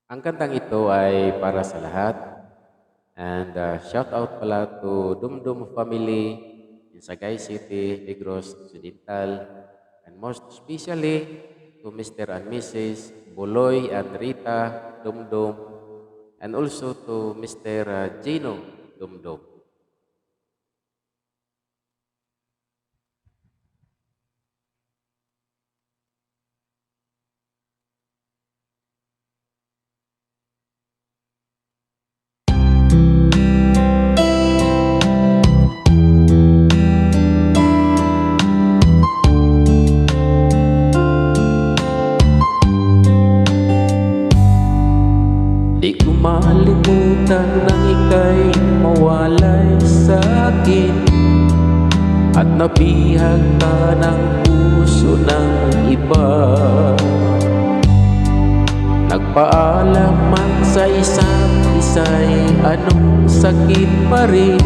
Ang kantang ito ay para sa lahat. And shout out pala to Dumdum family in Sagay City, Negros Occidental. And most especially to Mr. and Mrs. Buloy and Rita Dumdum. And also to Mr. Gino Dumdum. Di ko malimutan nang ika'y mawalay sa akin at nabihag ka ng puso ng iba. Nagpaalam man sa isa't isa'y anong sakit pa rin,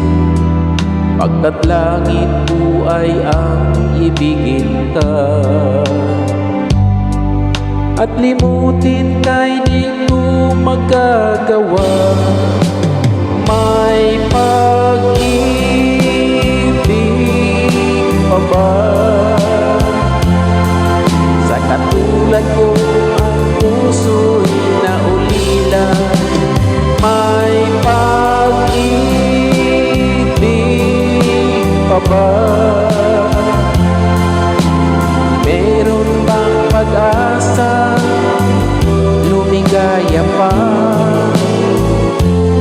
pagkat langit ko ay ang ibigin ka. At limutin ka'y di ko magagawa. May pag-ibig pa ba sa katulad ko ang puso'y naulila? May pag-ibig pa ba? Meron bang pag-asa lumigaya pa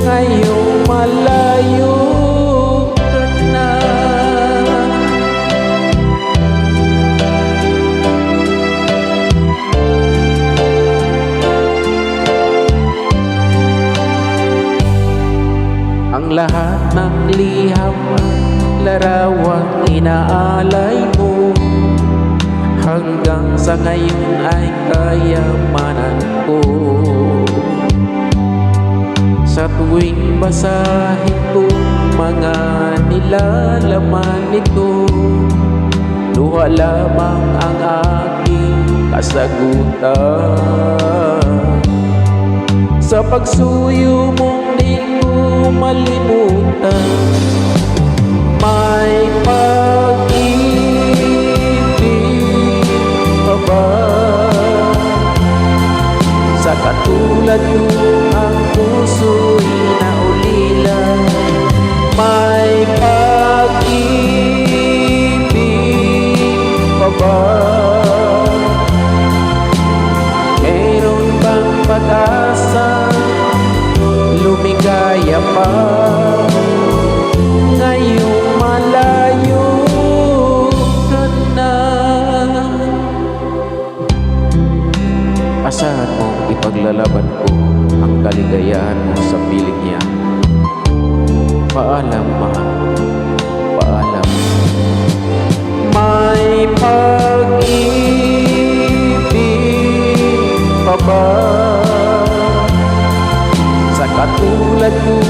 ngayong malayo ka na? Ang lahat ng liham at larawang inaalay mo hanggang sa ngayon ay kayamanan ko. Sa tuwing basahin ko mga nilalaman nito, luha lamang ang aking kasagutan. Sa pagsuyo mong di ko malimutan, may pag-ibig pa ba sa katulad ko ang puso'y naulila? May pag-ibig pa ba? Meron bang pag-asa lumigaya pa ngayong malayo ka na? Asahan mong ipaglalaban ko ang kaligayahan mo sa piling niya. Paalam, mahal. Paalam. May pag-ibig pa ba sa katulad ko